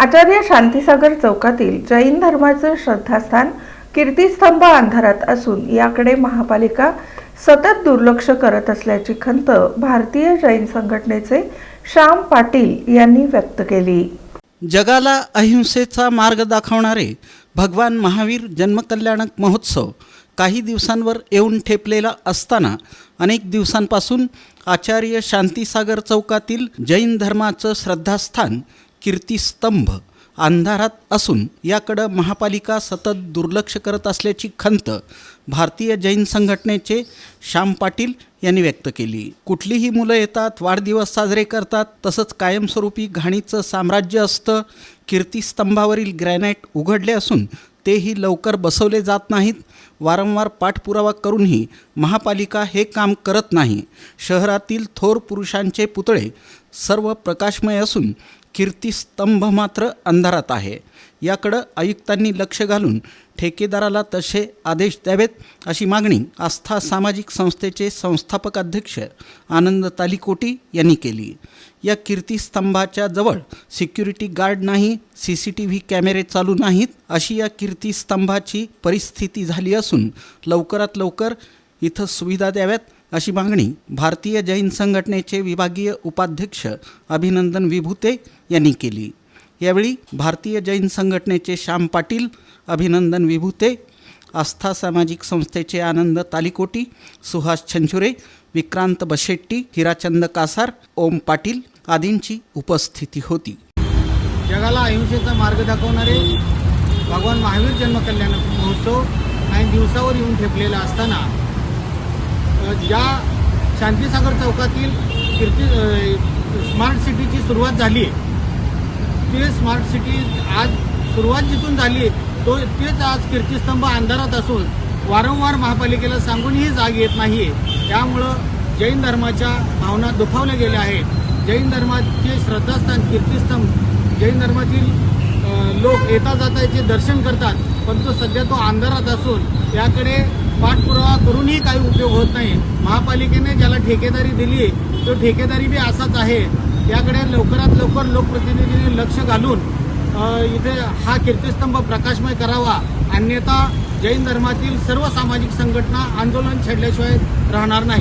आचार्य शांतीसागर चौकातील जैन धर्माचे श्रद्धास्थान कीर्तिस्तंभ अंधारात असून याकडे महापालिका सतत दुर्लक्ष करत असल्याची खंत भारतीय जैन संघटनेचे श्याम पाटील यांनी व्यक्त केली। जगाला अहिंसेचा मार्ग दाखवणारे भगवान महावीर जन्मकल्याणक महोत्सव काही दिवसांवर येऊन ठेपलेला असताना अनेक दिवसांपासून आचार्य शांतीसागर चौकातील जैन धर्माचं श्रद्धास्थान कीर्तिस्तंभ अंधारात असून याकडे महापालिका सतत दुर्लक्ष करत असल्याची खंत भारतीय जैन संघटनेचे श्याम पाटील यांनी व्यक्त केली। कुठलीही मुलं येतात, वाढदिवस साजरे करतात, तसंच कायमस्वरूपी घाणीचं साम्राज्य असतं। कीर्तिस्तंभावरील ग्रॅनाइट उघडले असून तेही लवकर बसवले जात नाहीत। वारंवार पाठपुरावा करूनही महापालिका हे काम करत नाही। शहरातील थोर पुरुषांचे पुतळे सर्व प्रकाशमय असून कीर्तिस्तंभ मात्र अंधारात आहे। याकडे आयुक्तांनी लक्ष घालून ठेकेदाराला तसे आदेश द्यावेत अशी मागणी आस्था सामाजिक संस्थेचे संस्थापक अध्यक्ष आनंद तालीकोटी यांनी केली। या कीर्तिस्तंभाच्या जवळ सिक्युरिटी गार्ड नाही, CCTV कॅमेरे चालू नाहीत अशी या कीर्तिस्तंभाची परिस्थिती झाली असून लवकरात लवकर इथं सुविधा द्याव्यात अशी मागणी भारतीय जैन संघटनेचे विभागीय उपाध्यक्ष अभिनंदन विभूते यांनी केली। यावेळी भारतीय जैन संघटनेचे श्याम पाटील, अभिनंदन विभूते, आस्था सामाजिक संस्थेचे आनंद तालीकोटी, सुहास छंचुरे, विक्रांत बशेट्टी, हिराचंद कासार, ओम पाटील आदींची उपस्थिती होती। जगाला अहिंसेचा मार्ग दाखवणारे भगवान महावीर जन्मकल्याण महोत्सव काही दिवसावर येऊन ठेपलेला असताना ज्या शांतीसागर चौकातील स्मार्ट सिटीची सुरुवात झाली, ते स्मार्ट सिटी आज सुरुवात जिथून झाली तेच आज कीर्तिस्तंभ अंधारात असून वारंवार महापालिकेला सांगूनही जाग येत नाही आहे। त्यामुळं जैन धर्माच्या भावना दुखावल्या गेल्या आहेत। जैन धर्माचे श्रद्धास्थान कीर्तिस्तंभ, जैन धर्मातील लोक येता जाता याचे दर्शन करतात, परंतु सध्या तो अंधारात असून याकडे पाठपुरावा करूनही काही उपयोग होत नाही। महापालिकेने ज्याला ठेकेदारी दिली तो ठेकेदारी बी असाच आहे। याकडे लवकरात लवकर लोकप्रतिनिधींनी लक्ष घालून इथे हा कीर्तिस्तंभ प्रकाशमय करावा, अन्यथा जैन धर्मातील सर्व सामाजिक संघटना आंदोलन छेडल्याशिवाय राहणार नाही।